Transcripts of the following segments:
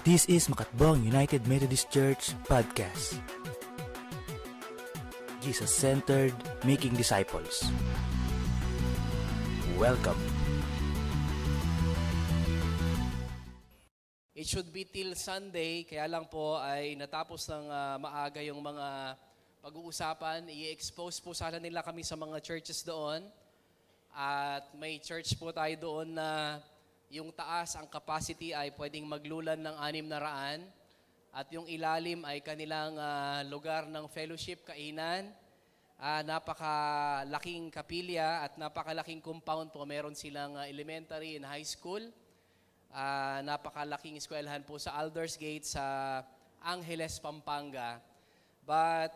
This is Makatbong United Methodist Church Podcast. Jesus-centered, making disciples. Welcome. It should be till Sunday, kaya lang po ay natapos ng maaga yung mga pag-uusapan. I-expose po sana nila kami sa mga churches doon. At may church po tayo doon na yung taas, ang capacity ay pwedeng maglulan ng 600. At yung ilalim ay kanilang lugar ng fellowship, kainan. Napakalaking kapilya at napakalaking compound po. Meron silang elementary and high school. Napakalaking eskwelahan po sa Aldersgate sa Angeles, Pampanga. But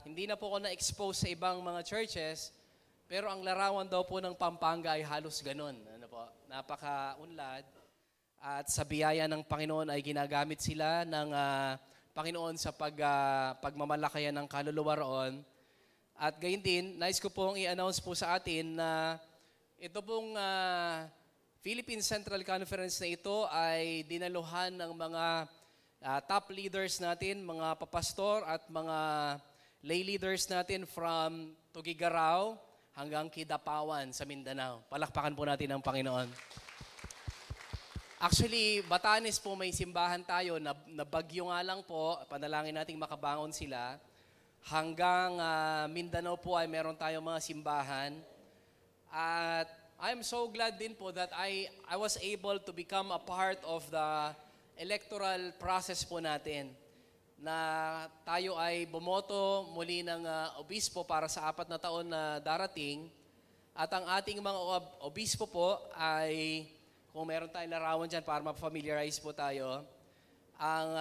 hindi na po ako na-expose sa ibang mga churches, pero ang larawan daw po ng Pampanga ay halos ganun. Napaka-unlad. At sa biyaya ng Panginoon ay ginagamit sila ng Panginoon sa pagmamalakayan ng kaluluwa roon. At gayon din, nais ko pong i-announce po sa atin na ito pong Philippine Central Conference na ito ay dinaluhan ng mga top leaders natin, mga papastor at mga lay leaders natin from Tugigaraw hanggang Kidapawan sa Mindanao. Palakpakan po natin ang Panginoon. Actually, Batanes po may simbahan tayo, na bagyo nga lang po, panalangin nating makabangon sila. Hanggang Mindanao po ay meron tayong mga simbahan. At I'm so glad din po that I was able to become a part of the electoral process po natin. Na tayo ay bumoto muli ng obispo para sa 4 na taon na darating. At ang ating mga obispo po ay, kung meron tayong larawan dyan para ma-familiarize po tayo, ang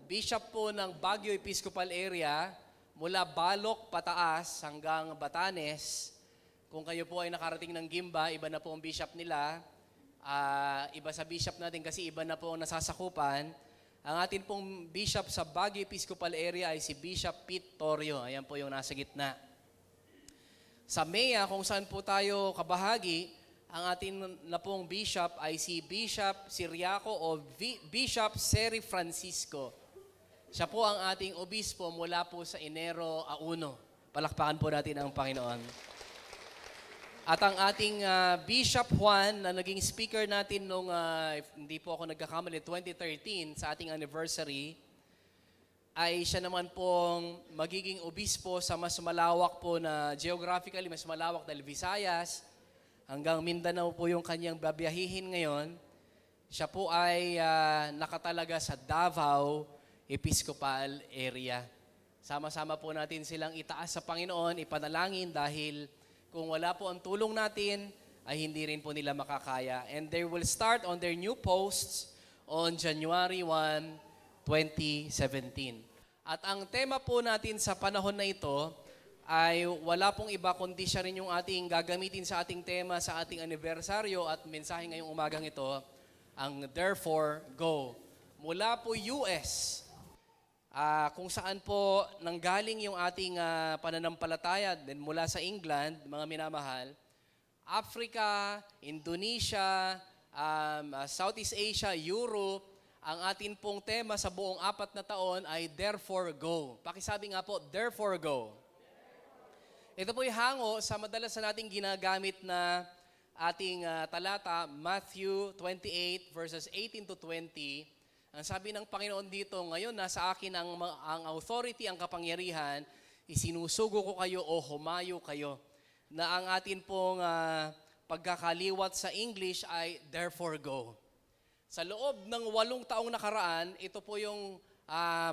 bishop po ng Baguio Episcopal Area, mula Balok pataas hanggang Batanes. Kung kayo po ay nakarating ng Gimba, iba na po ang bishop nila. Iba sa bishop natin kasi iba na po ang nasasakupan. Ang atin pong bishop sa Baguio Episcopal Area ay si Bishop Pete Torrio. Ayan po yung nasa gitna. Sa MEA, kung saan po tayo kabahagi, ang atin na pong bishop ay si Bishop Siriaco o Bishop Seri Francisco. Siya po ang ating obispo mula po sa Enero 1. Palakpakan po natin ang Panginoon. At ang ating Bishop Juan na naging speaker natin nung, hindi po ako nagkakamali, 2013 sa ating anniversary, ay siya naman pong magiging obispo sa mas malawak po na geographically, mas malawak dahil Visayas, hanggang Mindanao po yung kanyang babiyahihin ngayon. Siya po ay nakatalaga sa Davao Episcopal Area. Sama-sama po natin silang itaas sa Panginoon, ipanalangin dahil kung wala po ang tulong natin, ay hindi rin po nila makakaya. And they will start on their new posts on January 1, 2017. At ang tema po natin sa panahon na ito ay wala pong iba kundi siya rin yung ating gagamitin sa ating tema sa ating anibersaryo at mensahe ngayong umagang ito, ang Therefore Go. Mula po US, kung saan po nanggaling yung ating pananampalataya, then mula sa England, mga minamahal, Africa, Indonesia, Southeast Asia, Europe, ang atin pong tema sa buong 4 na taon ay Therefore Go. Pakisabi nga po, Therefore Go. Ito po'y hango sa madalas na nating ginagamit na ating talata, Matthew 28 verses 18 to 20. Ang sabi ng Panginoon dito, ngayon nasa akin ang authority, ang kapangyarihan, isinusugo ko kayo o humayo kayo. Na ang atin pong pagkakaliwat sa English ay therefore go. Sa loob ng 8 taong nakaraan, ito po yung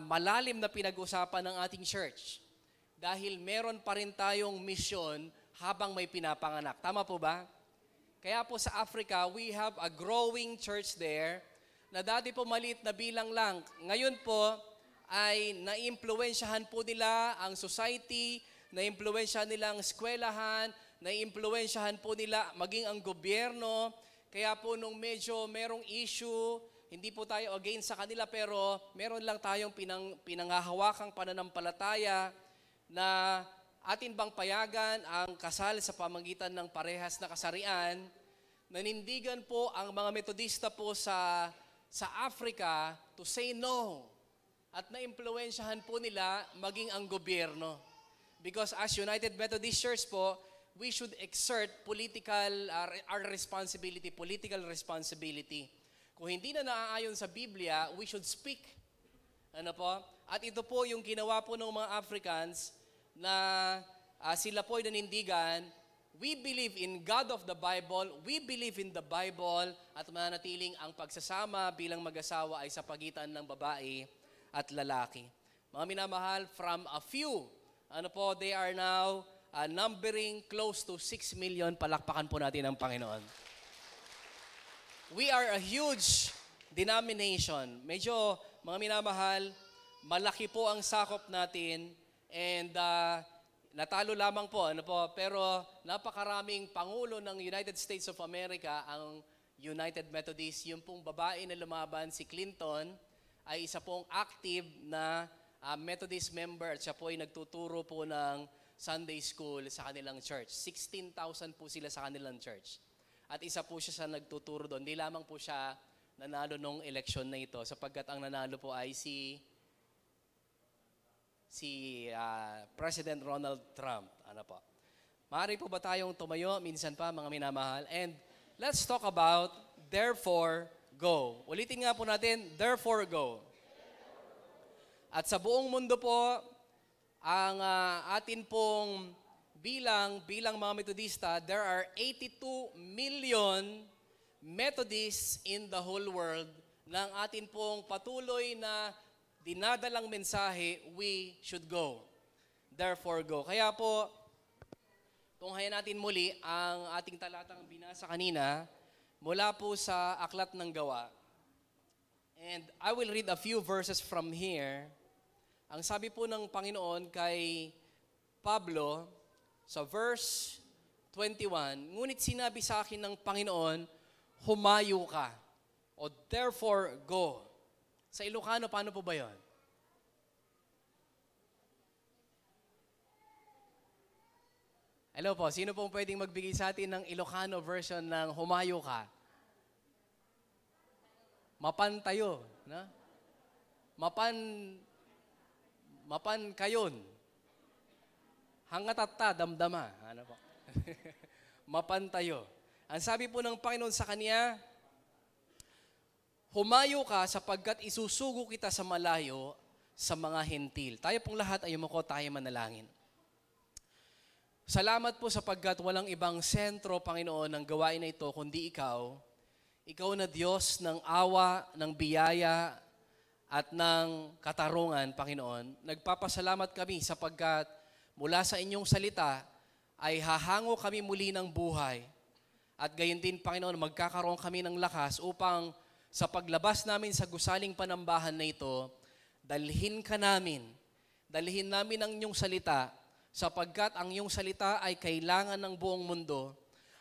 malalim na pinag-usapan ng ating church. Dahil meron pa rin tayong mission habang may pinapanganak. Tama po ba? Kaya po sa Africa, we have a growing church there na dati po maliit na bilang lang. Ngayon po ay naimpluwensyahan po nila ang society, naimpluwensyahan nila ang eskwelahan, naimpluwensyahan po nila maging ang gobyerno. Kaya po nung medyo merong issue, hindi po tayo against sa kanila pero meron lang tayong pinanghahawakang pananampalataya na atin bang payagan ang kasal sa pamagitan ng parehas na kasarian. Nanindigan po ang mga Metodista po sa sa Africa to say no. At naimpluwensyahan po nila maging ang gobyerno. Because as United Methodist Church po, we should exert our responsibility, political responsibility. Kung hindi na naaayon sa Biblia, we should speak. Ano po? At ito po yung ginawa po ng mga Africans na sila po ay nanindigan. We believe in God of the Bible, we believe in the Bible, at mananatiling ang pagsasama bilang mag-asawa ay sa pagitan ng babae at lalaki. Mga minamahal, from a few, they are now numbering close to 6 million. Palakpakan po natin ang Panginoon. We are a huge denomination. Medyo, mga minamahal, malaki po ang sakop natin and natalo lamang po, pero napakaraming pangulo ng United States of America ang United Methodist. Yung pong babae na lumaban, si Clinton, ay isa pong active na Methodist member at siya po ay nagtuturo po ng Sunday school sa kanilang church. 16,000 po sila sa kanilang church. At isa po siya sa nagtuturo doon. Hindi lamang po siya nanalo nung eleksyon na ito sapagkat ang nanalo po ay si President Donald Trump. Maaari po ba tayong tumayo minsan pa, mga minamahal? And let's talk about therefore go. Ulitin nga po natin, therefore go. At sa buong mundo po, ang atin pong bilang mga Methodista, there are 82 million Methodists in the whole world ng atin pong patuloy na dinadalang mensahe, we should go. Therefore go. Kaya po, tunghayan natin muli ang ating talatang binasa kanina, mula po sa Aklat ng Gawa. And I will read a few verses from here. Ang sabi po ng Panginoon kay Pablo sa verse 21, ngunit sinabi sa akin ng Panginoon, humayo ka, o therefore go. Sa Ilocano, paano po ba yun? Hello po, sino pong pwedeng magbigay sa atin ng Ilocano version ng humayo ka? Mapan tayo, na? Mapan kayon. Hangatatta, damdama. Ano po? Mapan tayo. Ang sabi po ng Panginoon sa kanya, humayo ka sapagkat isusugo kita sa malayo sa mga hentil. Tayo pong lahat ay umuko, tayo manalangin. Salamat po sapagkat walang ibang sentro, Panginoon, ng gawain na ito kundi ikaw. Ikaw na Diyos ng awa, ng biyaya, at ng katarungan, Panginoon. Nagpapasalamat kami sapagkat mula sa inyong salita ay hahango kami muli ng buhay. At gayon din, Panginoon, magkakaroon kami ng lakas upang sa paglabas namin sa gusaling panambahan na ito, dalhin namin ang inyong salita sapagkat ang iyong salita ay kailangan ng buong mundo.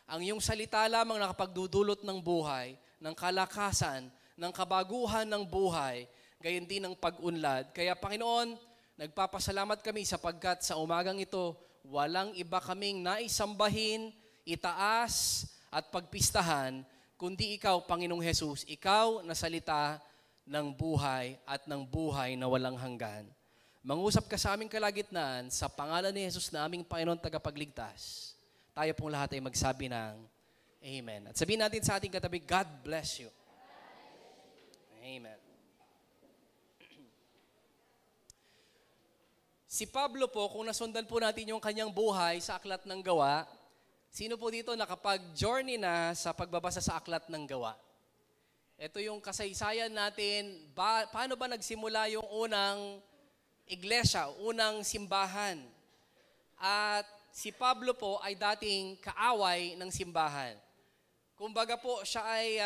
Ang iyong salita lamang nakapagdudulot ng buhay, ng kalakasan, ng kabaguhan ng buhay, gayon din ng pag-unlad. Kaya Panginoon, nagpapasalamat kami sapagkat sa umagang ito, walang iba kaming naisambahin, itaas at pagpistahan, kundi ikaw, Panginoong Jesus, ikaw na salita ng buhay at ng buhay na walang hanggan. Mangusap ka sa aming kalagitnaan sa pangalan ni Jesus na aming Panginoon tagapagligtas. Tayo pong lahat ay magsabi ng Amen. At sabihin natin sa ating katabi, God bless you. Amen. Si Pablo po, kung nasundan po natin yung kanyang buhay sa Aklat ng Gawa, sino po dito nakapag-journey na sa pagbabasa sa Aklat ng Gawa? Ito yung kasaysayan natin, paano ba nagsimula yung unang iglesia, unang simbahan? At si Pablo po ay dating kaaway ng simbahan. Kumbaga po, siya ay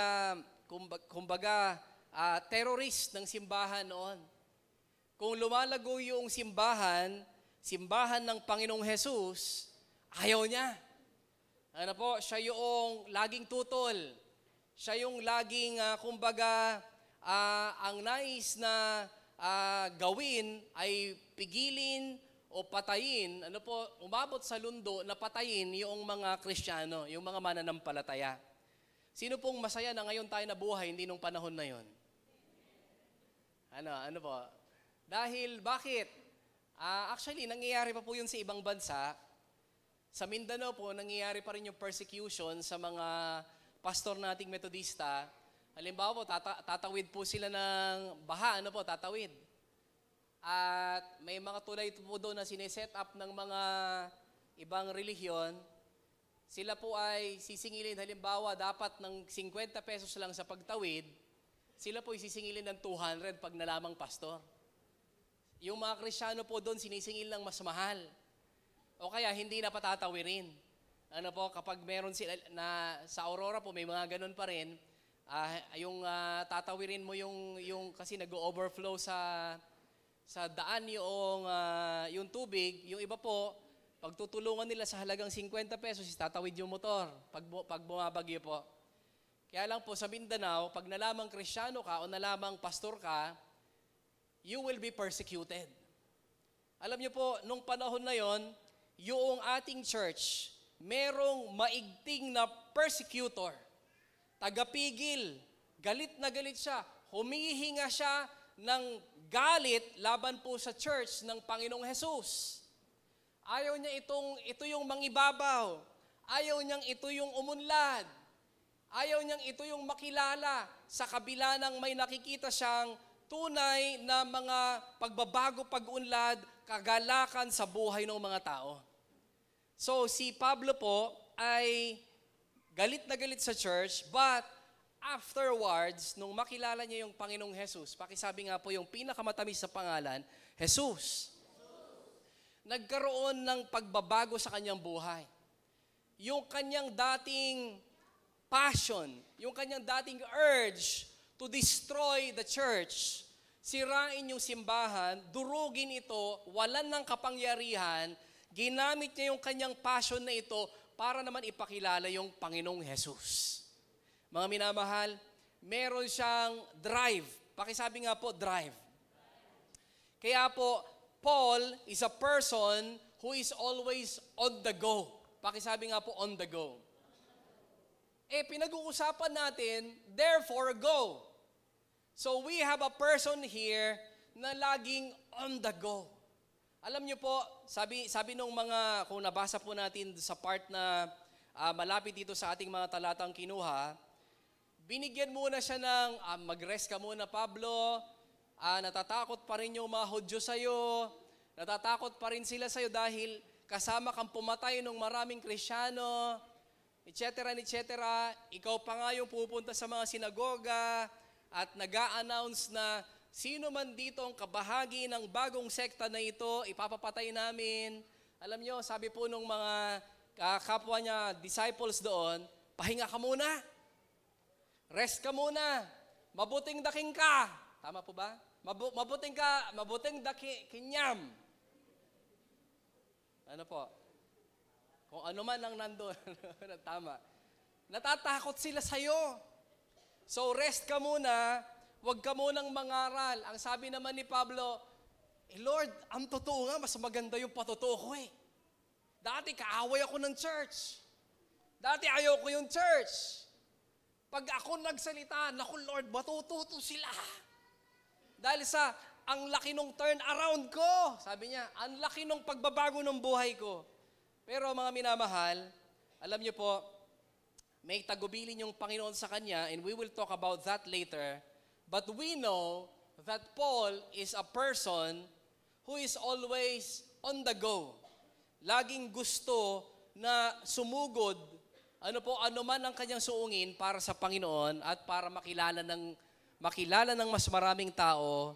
terrorist ng simbahan noon. Kung lumalago yung simbahan ng Panginoong Jesus, ayaw niya. Siya yung laging tutol. Siya yung laging, ang nais na gawin ay pigilin o patayin, umabot sa lundo na patayin yung mga Kristiyano, yung mga mananampalataya. Sino pong masaya na ngayon tayo nabuhay, hindi nung panahon na yon? Ano po? Dahil, bakit? Actually, nangyayari pa po yun sa ibang bansa. Sa Mindanao po, nangyayari pa rin yung persecution sa mga pastor nating Metodista. Halimbawa po, tatawid po sila ng baha, tatawid. At may mga tulay po doon na sineset up ng mga ibang relihiyon. Sila po ay sisingilin, halimbawa, dapat ng 50 pesos lang sa pagtawid, sila po ay sisingilin ng 200 pag nalamang pastor. Yung mga Kristyano po doon, sinisingil ng mas mahal. O kaya, hindi na patatawirin. Kapag meron sila, na sa Aurora po, may mga ganun pa rin, tatawirin mo yung kasi nag-overflow sa daan yung tubig, yung iba po, pagtutulungan nila sa halagang 50 pesos, tatawid yung motor pag bumabagyo po. Kaya lang po sa Mindanao, pag nalamang Kristyano ka o nalamang pastor ka, you will be persecuted. Alam niyo po, nung panahon na yon, yung ating church, merong maigting na persecutor, tagapigil, galit na galit siya, humihinga siya ng galit laban po sa church ng Panginoong Hesus. Ayaw niya ito yung mangibabaw. Ayaw niyang ito yung umunlad. Ayaw niyang ito yung makilala sa kabila ng may nakikita siyang tunay na mga pagbabago, pag-unlad, kagalakan sa buhay ng mga tao. So si Pablo po ay galit na galit sa church, but afterwards, nung makilala niya yung Panginoong Hesus, pakisabi nga po yung pinakamatamis sa pangalan, Jesus. Nagkaroon ng pagbabago sa kanyang buhay. Yung kanyang dating passion, yung kanyang dating urge to destroy the church, sirain yung simbahan, durugin ito, walan ng kapangyarihan, ginamit niya yung kanyang passion na ito para naman ipakilala yung Panginoong Hesus. Mga minamahal, meron siyang drive. Pakisabi nga po, drive. Kaya po, Paul is a person who is always on the go. Pakisabi nga po, on the go. Pinag-uusapan natin, therefore go. So we have a person here na laging on the go. Alam niyo po, sabi nung mga, kung nabasa po natin sa part na malapit dito sa ating mga talatang kinuha, binigyan muna siya ng, mag-rest ka muna Pablo, natatakot pa rin yung mga Hudyo sa'yo, natatakot pa rin sila sa'yo dahil kasama kang pumatay ng maraming Kristyano, etc. Ikaw pa nga yung pupunta sa mga sinagoga at nag-a-announce na sino man dito ang kabahagi ng bagong sekta na ito, ipapapatay namin. Alam nyo, sabi po nung mga kapwa niya, disciples doon, pahinga ka muna. Rest ka muna. Mabuting daking ka. Tama po ba? Mabuting kinyam. Ano po? Kung ano man ang nandun. Tama. Natatakot sila sa'yo. So rest ka muna. Huwag ka munang mangaral. Ang sabi naman ni Pablo, Lord, ang totoo nga, mas maganda yung patotoo ko eh. Dati kaaway ako ng church. Dati ayaw ko yung church. Pag ako nagsalita, naku Lord, matututo sila. Dahil sa, ang laki nung turn around ko. Sabi niya, ang laki nung pagbabago ng buhay ko. Pero mga minamahal, alam niyo po, may tagubilin yung Panginoon sa kanya, and we will talk about that later. But we know that Paul is a person who is always on the go. Laging gusto na sumugod, ano man ang kanyang suungin para sa Panginoon at para makilala ng mas maraming tao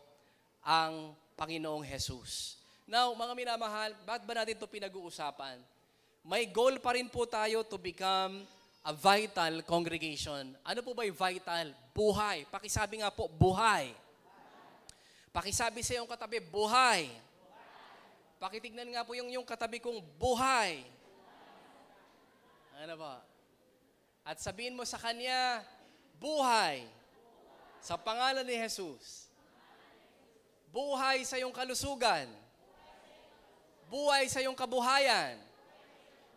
ang Panginoong Jesus. Now, mga minamahal, bakit ba natin ito pinag-uusapan? May goal pa rin po tayo to become a vital congregation. Ano po ba yung vital? Buhay. Pakisabi nga po, buhay. Pakisabi sa iyong katabi, buhay. Pakitignan nga po yung katabi kong buhay. Ano ba? At sabihin mo sa kanya, buhay. Sa pangalan ni Jesus. Buhay sa iyong kalusugan. Buhay sa iyong kabuhayan.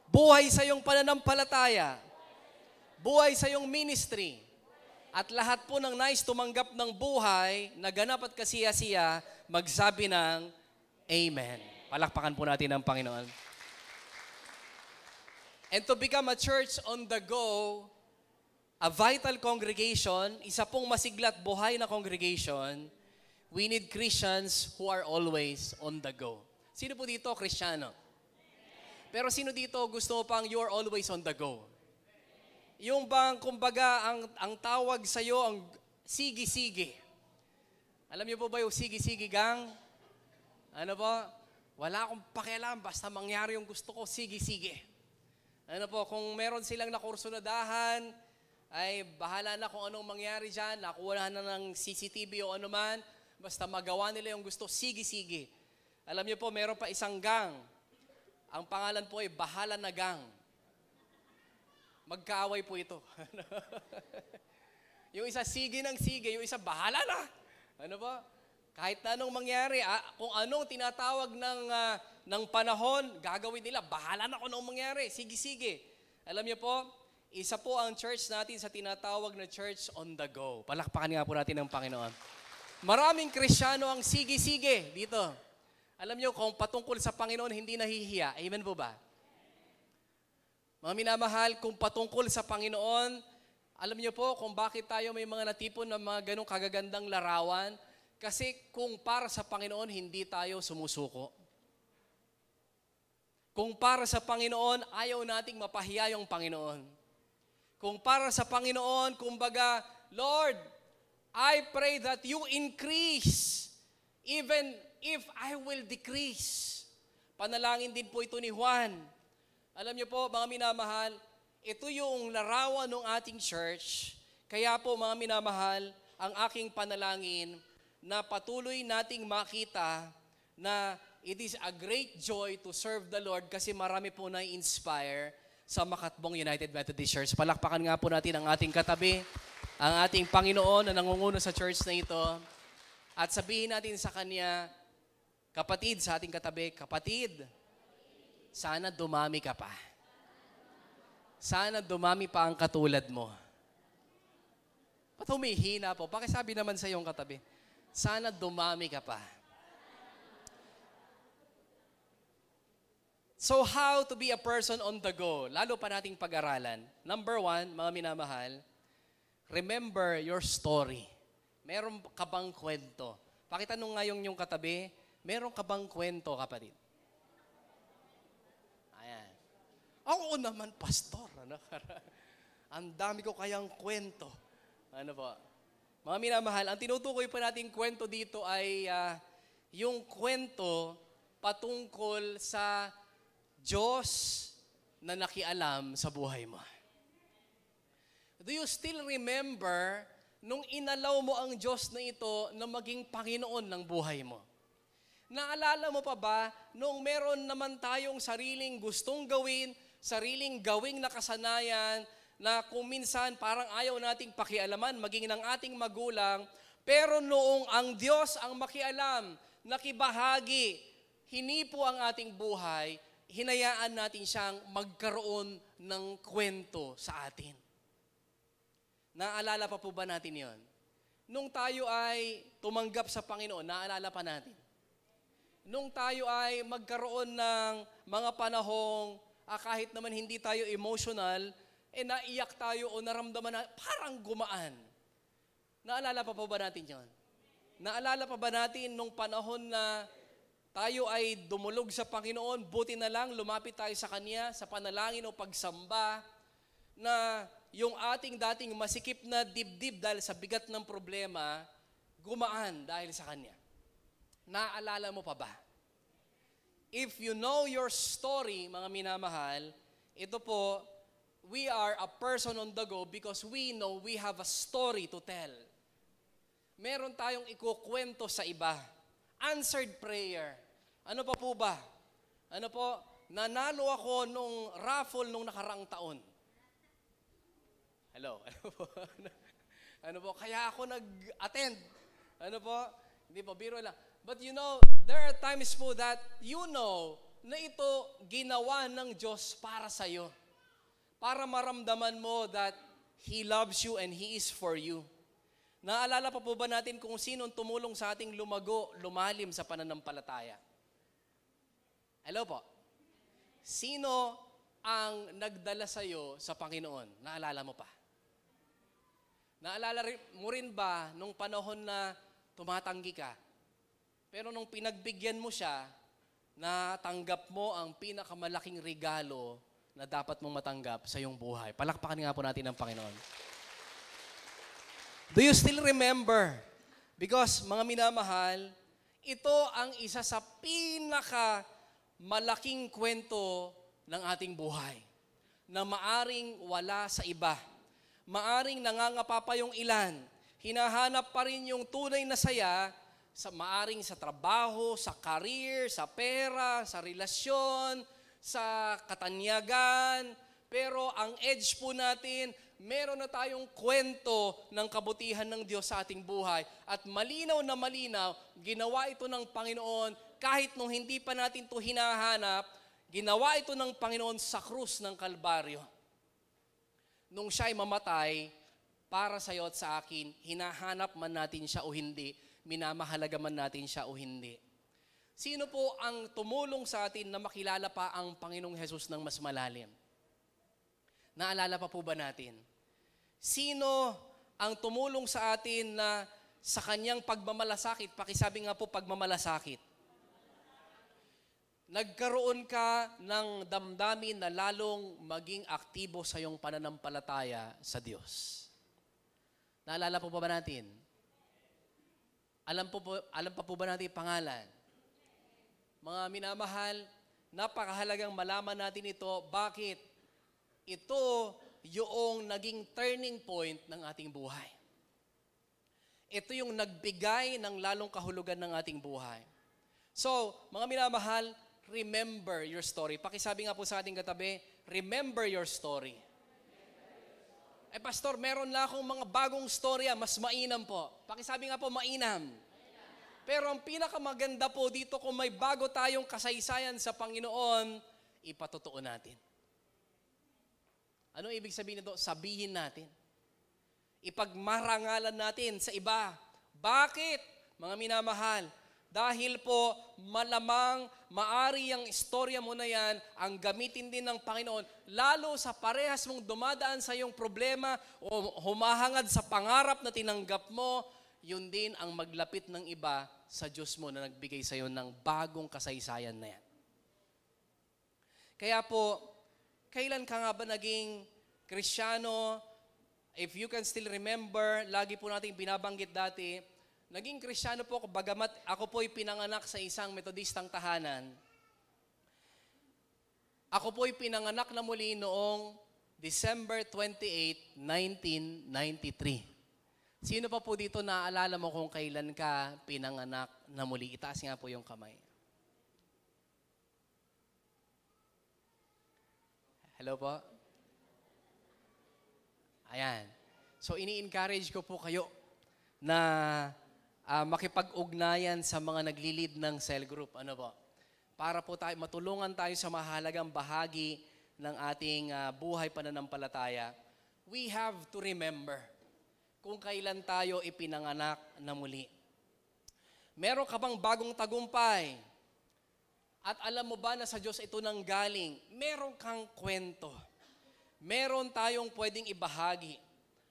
Buhay sa iyong pananampalataya. Buhay sa iyong ministry. At lahat po ng nais tumanggap ng buhay, naganap at kasiya-siya, magsabi ng Amen. Palakpakan po natin ang Panginoon. And to become a church on the go, a vital congregation, isa pong masiglat buhay na congregation, we need Christians who are always on the go. Sino po dito, Kristiyano? Pero sino dito gusto pang you're always on the go? Yung bang, kumbaga, ang tawag sa'yo, ang sige-sige. Alam niyo po ba yung sige-sige gang? Ano po? Wala akong pakialam, basta mangyari yung gusto ko, sige-sige. Ano po, kung meron silang nakursunadahan, ay bahala na kung anong mangyari dyan, nakuha na ng CCTV o ano man, basta magawa nila yung gusto, sige-sige. Alam niyo po, meron pa isang gang. Ang pangalan po ay Bahala na Gang. Magkaaway po ito. Yung isa sige ng sige, yung isa bahala na. Ano ba? Kahit na anong mangyari, kung anong tinatawag ng panahon, gagawin nila, bahala na kung anong mangyari. Sige-sige. Alam niyo po, isa po ang church natin sa tinatawag na church on the go. Palakpakan nga po natin ng Panginoon. Maraming Kristiyano ang sige-sige dito. Alam niyo, kung patungkol sa Panginoon, hindi nahihiya. Amen po ba? Mga minamahal, kung patungkol sa Panginoon, alam niyo po kung bakit tayo may mga natipon ng mga ganong kagagandang larawan. Kasi kung para sa Panginoon, hindi tayo sumusuko. Kung para sa Panginoon, ayaw nating mapahiya yung Panginoon. Kung para sa Panginoon, kumbaga, Lord, I pray that you increase, even if I will decrease. Panalangin din po ito ni Juan. Alam niyo po, mga minamahal, ito yung larawan ng ating church. Kaya po, mga minamahal, ang aking panalangin na patuloy nating makita na it is a great joy to serve the Lord kasi marami po na-inspire sa Makatbong United Methodist Church. Palakpakan nga po natin ang ating katabi, ang ating Panginoon na nangunguno sa church na ito. At sabihin natin sa Kanya, kapatid sa ating katabi, kapatid, sana dumami ka pa. Sana dumami pa ang katulad mo. Ba't humihina po? Pakisabi naman sa iyong katabi, sana dumami ka pa. So how to be a person on the go? Lalo pa nating pag-aralan. Number 1, mga minamahal, remember your story. Meron ka bang kwento? Pakitanong nga yung katabi, meron ka bang kwento, kapatid? Ayan. Oo naman, pastor. Ano? Ang dami ko kayang kwento. Ano po? Mga minamahal, ang tinutukoy pa nating kwento dito ay yung kwento patungkol sa Diyos na nakialam sa buhay mo. Do you still remember nung inalaw mo ang Diyos na ito na maging Panginoon ng buhay mo? Naalala mo pa ba nung meron naman tayong sariling gustong gawin, sariling gawing nakasanayan, na kung minsan parang ayaw nating pakialaman, maging ng ating magulang, pero noong ang Diyos ang makialam, nakibahagi, hinipo ang ating buhay, hinayaan natin siyang magkaroon ng kwento sa atin. Naalala pa po ba natin yon? Nung tayo ay tumanggap sa Panginoon, naalala pa natin. Nung tayo ay magkaroon ng mga panahong kahit naman hindi tayo emotional, naiyak tayo o naramdaman na parang gumaan. Naalala pa po ba natin yon? Naalala pa ba natin nung panahon na tayo ay dumulog sa Panginoon, buti na lang lumapit tayo sa Kanya sa panalangin o pagsamba na yung ating dating masikip na dibdib dahil sa bigat ng problema, gumaan dahil sa Kanya. Naalala mo pa ba? If you know your story, mga minamahal, ito po, we are a person on the go because we know we have a story to tell. Meron tayong ikukwento sa iba. Answered prayer. Ano pa po ba? Ano po? Nanalo ako nung raffle nung nakaraang taon. Hello? Ano po? Kaya ako nag-attend. Ano po? Hindi po, biro lang. But you know, there are times po that you know na ito ginawa ng Diyos para sa'yo. Para maramdaman mo that He loves you and He is for you. Naalala pa po ba natin kung sino tumulong sa ating lumalim sa pananampalataya? Hello po. Sino ang nagdala sa iyo sa Panginoon? Naalala mo pa? Naalala mo rin ba nung panahon na tumatanggi ka? Pero nung pinagbigyan mo siya, natanggap mo ang pinakamalaking regalo na dapat mong matanggap sa iyong buhay. Palakpakan nga po natin ang Panginoon. Do you still remember? Because mga minamahal, ito ang isa sa malaking kwento ng ating buhay na maaring wala sa iba. Maaring nangangapa pa yung ilan. Hinahanap pa rin yung tunay na saya maaring sa trabaho, sa career, sa pera, sa relasyon, sa katanyagan. Pero ang edge po natin, meron na tayong kwento ng kabutihan ng Diyos sa ating buhay. At malinaw na malinaw, ginawa ito ng Panginoon kahit nung hindi pa natin ito hinahanap, ginawa ito ng Panginoon sa krus ng Kalbaryo. Nung siya'y mamatay, para sa iyo at sa akin, hinahanap man natin siya o hindi, minamahalaga man natin siya o hindi. Sino po ang tumulong sa atin na makilala pa ang Panginoong Hesus ng mas malalim? Naalala pa po ba natin? Sino ang tumulong sa atin na sa kanyang pagmamalasakit? Pakisabi nga po, pagmamalasakit. Nagkaroon ka ng damdamin na lalong maging aktibo sa iyong pananampalataya sa Diyos. Naalala po ba natin? Alam pa po ba natin pangalan? Mga minamahal, napakahalagang malaman natin ito. Bakit? Ito yung naging turning point ng ating buhay. Ito yung nagbigay ng lalong kahulugan ng ating buhay. So, mga minamahal, remember your story. Pakisabi nga po sa ating katabi, remember your story. Pastor, meron na akong mga bagong storya, mas mainam po. Pakisabi nga po, mainam. Pero ang pinakamaganda po dito, kung may bago tayong kasaysayan sa Panginoon, ipatotoo natin. Anong ibig sabihin nito? Sabihin natin. Ipagmarangalan natin sa iba. Bakit? Mga minamahal, dahil po malamang maari ang istorya mo na yan ang gamitin din ng Panginoon lalo sa parehas mong dumadaan sa iyong problema o humahangad sa pangarap na tinanggap mo, yun din ang maglapit ng iba sa Diyos mo na nagbigay sa iyo ng bagong kasaysayan na yan. Kaya po, kailan ka nga ba naging Kristiyano? If you can still remember, lagi po natin binabanggit dati, naging Kristiyano po ako, bagamat ako po'y pinanganak sa isang Metodistang tahanan. Ako po'y pinanganak na muli noong December 28, 1993. Sino pa po dito naaalala mo kung kailan ka pinanganak na muli? Itaas nga po yung kamay. Hello po? Ayan. So, ini-encourage ko po kayo na makipag-ugnayan sa mga nagli-lead ng cell group. Ano po? Para po matulungan tayo sa mahalagang bahagi ng ating buhay pananampalataya. We have to remember kung kailan tayo ipinanganak na muli. Meron ka bang bagong tagumpay? At alam mo ba na sa Diyos ito nang galing? Meron kang kwento. Meron tayong pwedeng ibahagi.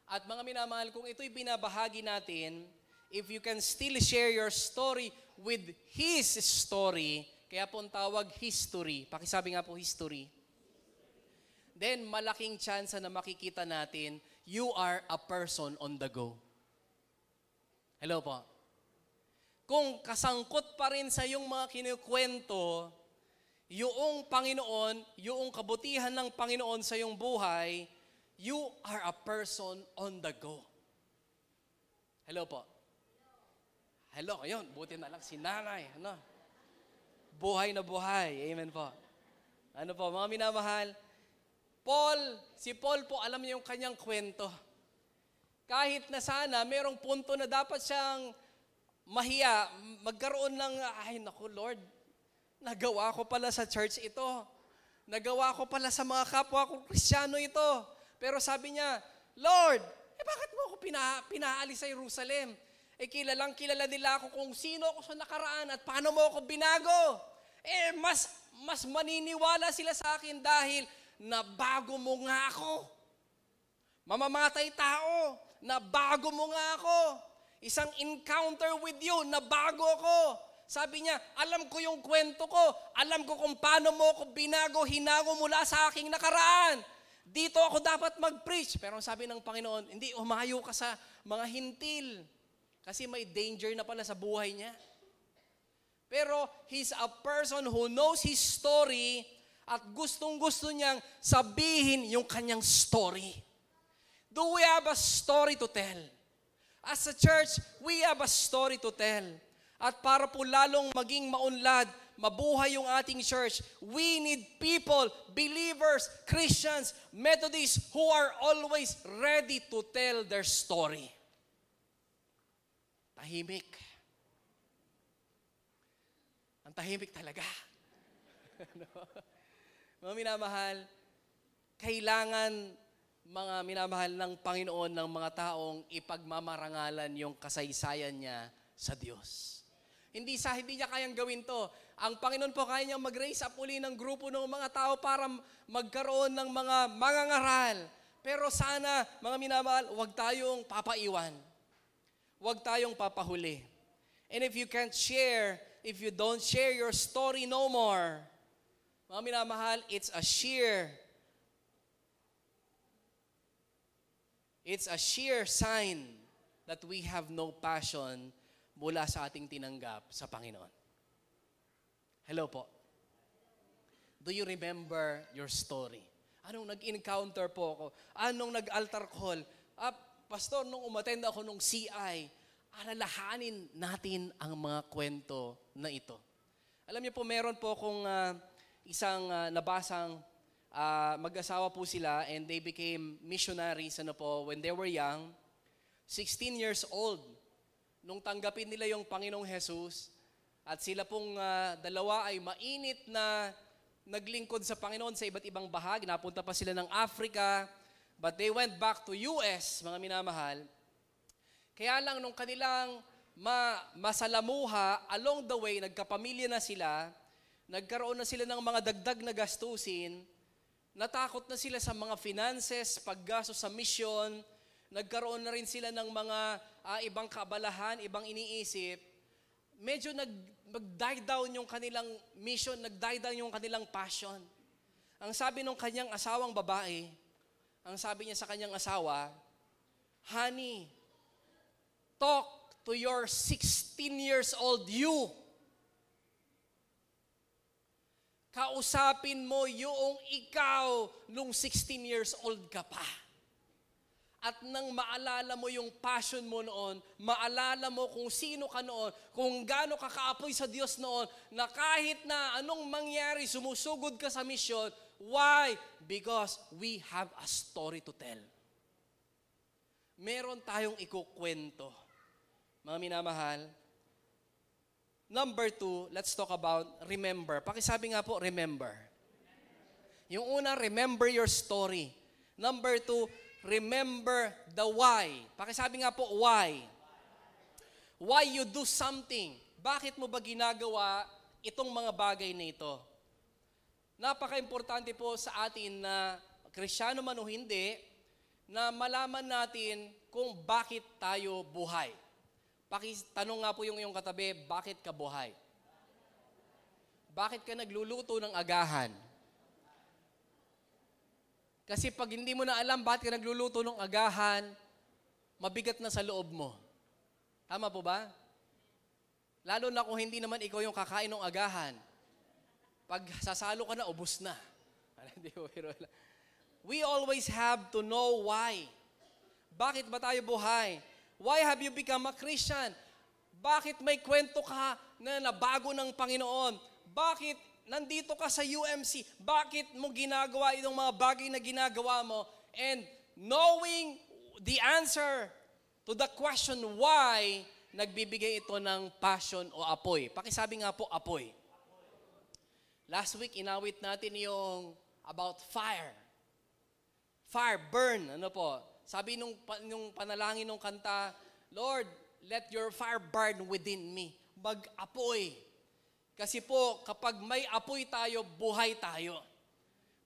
At mga minamahal, kung ito'y binabahagi natin, if you can still share your story with His story, kaya po ang tawag history, pakisabi nga po history, then malaking chance na makikita natin, you are a person on the go. Hello po. Kung kasangkot pa rin sa iyong mga kinukwento, yung Panginoon, yung kabutihan ng Panginoon sa iyong buhay, you are a person on the go. Hello po. Hello, ayun, buti na lang si nanay. Ano? Buhay na buhay. Amen po. Ano po, mga minamahal, si Paul po, alam niyo yung kanyang kwento. Kahit na sana, merong punto na dapat siyang mahiya, magkaroon ng, ay naku Lord, nagawa ko pala sa church ito. Nagawa ko pala sa mga kapwa ko Kristiyano ito. Pero sabi niya, Lord, bakit mo ako pinaalis sa Jerusalem? Kilalang kilala nila ako kung sino ako sa nakaraan at paano mo ako binago. Mas maniniwala sila sa akin dahil nabago mo nga ako. Mamamatay tao, nabago mo nga ako. Isang encounter with you, nabago ako. Sabi niya, alam ko yung kwento ko. Alam ko kung paano mo ako binago, hinago mula sa aking nakaraan. Dito ako dapat mag-preach. Pero sabi ng Panginoon, hindi, umayo ka sa mga hintil. Kasi may danger na pala sa buhay niya. Pero he's a person who knows his story at gustong-gusto niyang sabihin yung kanyang story. Do we have a story to tell? As a church, we have a story to tell. At para po lalong maging maunlad, mabuhay yung ating church, we need people, believers, Christians, Methodists who are always ready to tell their story. Tahimik. Ang tahimik talaga. Mga minamahal, kailangan mga minamahal ng Panginoon ng mga taong ipagmamarangalan yung kasaysayan niya sa Diyos. Hindi niya kayang gawin to. Ang Panginoon po kaya niyang mag-raise up uli ng grupo ng mga tao para magkaroon ng mga mangangaral. Pero sana, mga minamahal, huwag tayong papaiwan. Huwag tayong papahuli. And if you can't share, if you don't share your story no more, mga minamahal, it's a sheer sign that we have no passion mula sa ating tinanggap sa Panginoon. Hello po. Do you remember your story? Anong nag-encounter po ako? Anong nag-altar call? Pastor, nung umattend ako nung CI, alalahanin natin ang mga kwento na ito. Alam niyo po, meron po akong isang nabasang mag-asawa po sila and they became missionaries when they were young, 16 years old. Nung tanggapin nila yung Panginoong Jesus at sila pong dalawa ay mainit na naglingkod sa Panginoon sa iba't ibang bahagi. Napunta pa sila ng Africa, but they went back to US, mga minamahal. Kaya lang nung kanilang masalamuha, along the way, nagkapamilya na sila, nagkaroon na sila ng mga dagdag na gastusin, natakot na sila sa mga finances, paggastos sa mission, nagkaroon na rin sila ng mga ibang kaabalahan, ibang iniisip. Medyo nag-die down yung kanilang mission, nag-die down yung kanilang passion. Ang sabi ng kanyang asawang babae, ang sabi niya sa kanyang asawa, honey, talk to your 16 years old you. Kausapin mo yung ikaw nung 16 years old ka pa. At nang maalala mo yung passion mo noon, maalala mo kung sino ka noon, kung gaano ka kaapoy sa Diyos noon, na kahit na anong mangyari, sumusugod ka sa mission. Why? Because we have a story to tell. Meron tayong ikukwento. Mga minamahal, Number 2, let's talk about remember. Pakisabi nga po, remember. Yung una, remember your story. Number 2, remember the why. Pakisabi nga po, why. Why you do something. Bakit mo ba ginagawa itong mga bagay na ito? Napaka-importante po sa atin na Kristiyano man o hindi, na malaman natin kung bakit tayo buhay. Tanong nga po yung iyong katabi, bakit ka buhay? Bakit ka nagluluto ng agahan? Kasi pag hindi mo na alam bakit ka nagluluto ng agahan, mabigat na sa loob mo. Tama po ba? Lalo na kung hindi naman ikaw yung kakain ng agahan. Pag sasalo ka na, ubos na. We always have to know why. Bakit ba tayo buhay? Why have you become a Christian? Bakit may kwento ka na nabago ng Panginoon? Bakit nandito ka sa UMC? Bakit mo ginagawa itong mga bagay na ginagawa mo? And knowing the answer to the question why, nagbibigay ito ng passion o apoy. Pakisabi nga po, apoy. Last week, inawit natin yung about fire. Fire, burn, ano po? Sabi nung panalangin nung kanta, Lord, let your fire burn within me. Mag-apoy. Kasi po, kapag may apoy tayo, buhay tayo.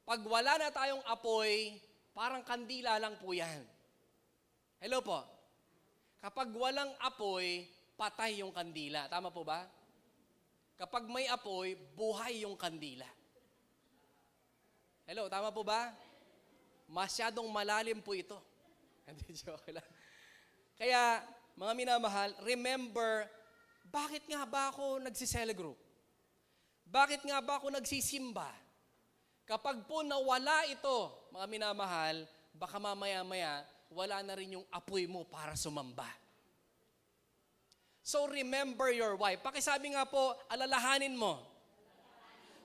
Pag wala na tayong apoy, parang kandila lang po yan. Hello po. Kapag walang apoy, patay yung kandila. Tama po ba? Kapag may apoy, buhay yung kandila. Hello, tama po ba? Masyadong malalim po ito. Hindi, joke lang. Kaya, mga minamahal, remember, bakit nga ba ako nagsisele group? Bakit nga ba ako nagsisimba? Kapag po nawala ito, mga minamahal, baka mamaya-maya, wala na rin yung apoy mo para sumamba. So remember your why. Pakisabi nga po, alalahanin mo.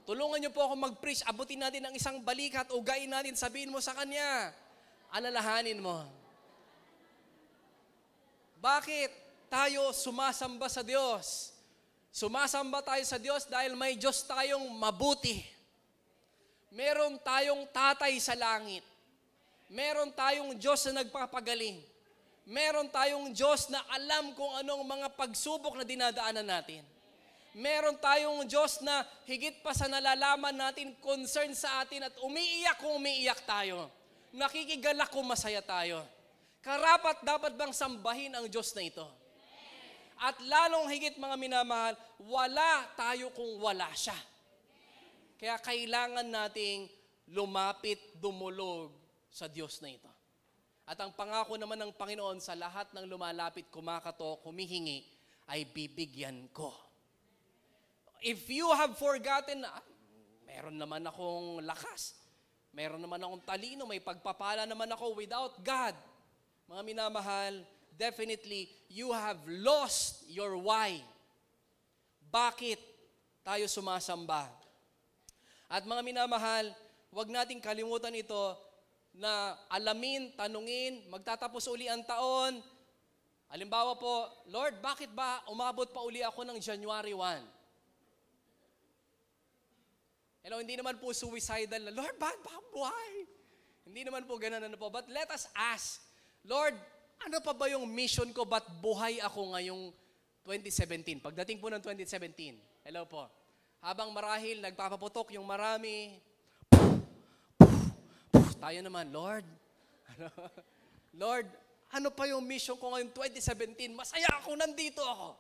Tulungan niyo po ako mag-preach. Abutin natin ang isang balikat, ugain natin, sabihin mo sa kanya, alalahanin mo. Bakit tayo sumasamba sa Diyos? Sumasamba tayo sa Diyos dahil may Diyos tayong mabuti. Meron tayong tatay sa langit. Meron tayong Diyos na nagpapagaling. Meron tayong Diyos na alam kung anong mga pagsubok na dinadaanan natin. Meron tayong Diyos na higit pa sa nalalaman natin, concern sa atin at umiiyak kung umiiyak tayo. Nakikigalak kung masaya tayo. Karapat dapat bang sambahin ang Diyos na ito? At lalong higit mga minamahal, wala tayo kung wala siya. Kaya kailangan nating lumapit, dumulog sa Diyos na ito. At ang pangako naman ng Panginoon sa lahat ng lumalapit, kumakato, humihingi, ay bibigyan ko. If you have forgotten, meron naman akong lakas, meron naman akong talino, may pagpapala naman ako without God. Mga minamahal, definitely, you have lost your why. Bakit tayo sumasamba? At mga minamahal, huwag nating kalimutan ito na alamin, tanungin, magtatapos uli ang taon. Halimbawa po, Lord, bakit ba umabot pa uli ako ng January 1? Hello, hindi naman po suicidal na, Lord, bakit ba buhay? Hindi naman po ganun po. But let us ask, Lord, ano pa ba yung mission ko? Ba't buhay ako ngayong 2017? Pagdating po ng 2017. Hello po. Habang marahil nagpapaputok yung marami, tayo naman, Lord, Lord, ano pa yung mission ko ngayong 2017? Masaya ako, nandito ako.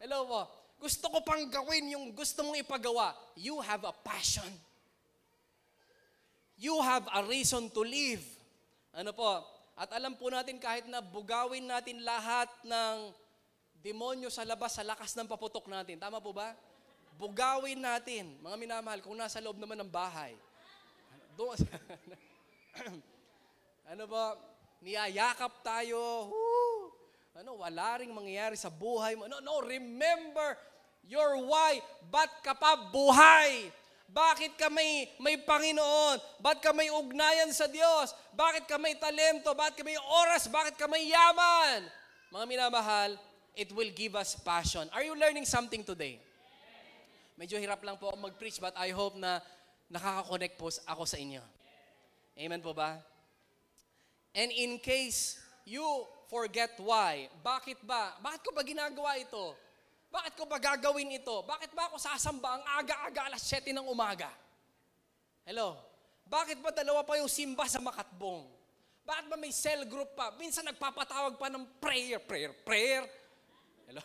Hello po. Gusto ko pang gawin yung gusto mong ipagawa. You have a passion. You have a reason to live. Ano po? At alam po natin kahit na bugawin natin lahat ng demonyo sa labas sa lakas ng paputok natin. Tama po ba? Bugawin natin, mga minamahal, kung nasa loob naman ng bahay. Doon, ano ba, niyayakap tayo. Wala ring mangyayari sa buhay mo. No, remember your why. Ba't ka pa buhay? Bakit ka may Panginoon? Bakit ka may ugnayan sa Diyos? Bakit ka may talento? Bakit ka may oras? Bakit ka may yaman? Mga minamahal, it will give us passion. Are you learning something today? Medyo hirap lang po ako mag-preach, but I hope na nakaka-connect po ako sa inyo. Amen po ba? And in case you forget why, bakit ko ba ginagawa ito? Bakit ko ba gagawin ito? Bakit ba ako sasamba ang aga-aga alas 7 ng umaga? Hello? Bakit ba dalawa pa yung simba sa Makatbong? Bakit ba may cell group pa? Minsan nagpapatawag pa ng prayer. Hello?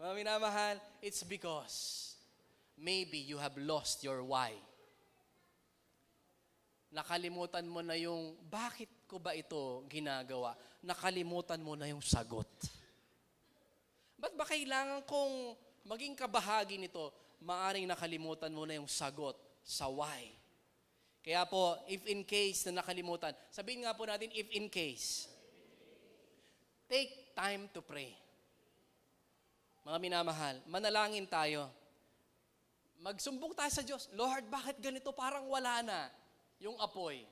Mga minamahal, it's because maybe you have lost your why. Nakalimutan mo na yung, bakit ko ba ito ginagawa? Nakalimutan mo na yung sagot. Ba't ba kailangan kong maging kabahagi nito? Maaring nakalimutan mo na yung sagot sa why. Kaya po, if in case na nakalimutan, sabihin nga po natin, if in case, take time to pray. Mga minamahal, manalangin tayo. Magsumbong tayo sa Diyos, Lord, bakit ganito? Parang wala na yung apoy.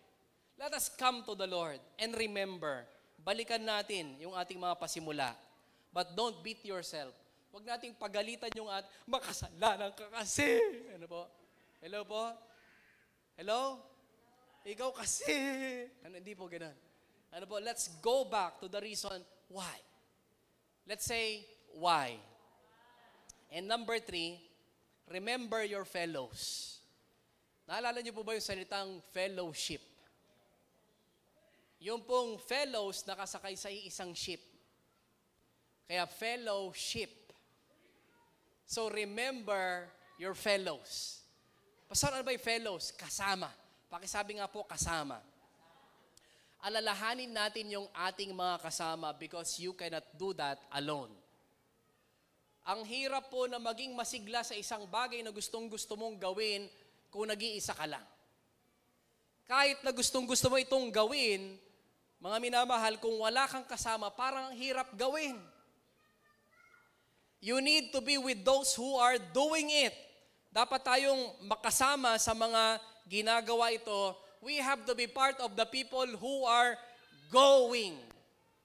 Let us come to the Lord and remember, balikan natin yung ating mga pasimula. But don't beat yourself. Huwag nating pagalitan yung makasalanan ka kasi. Ano po? Hello po? Hello? Ikaw kasi. Hindi po ganun. Ano po? Let's go back to the reason why. Let's say, why? And number 3, remember your fellows. Naalala niyo po ba yung salitang fellowship? Yung pong fellows nakasakay sa isang ship. Kaya fellowship. So remember your fellows. Pastor, ano ba yung fellows? Kasama. Pakisabi nga po, kasama. Alalahanin natin yung ating mga kasama because you cannot do that alone. Ang hirap po na maging masigla sa isang bagay na gustong-gusto mong gawin kung nag-iisa ka lang. Kahit na gustong-gusto mo itong gawin, mga minamahal, kung wala kang kasama, parang hirap gawin. You need to be with those who are doing it. Dapat tayong makasama sa mga ginagawa ito. We have to be part of the people who are going,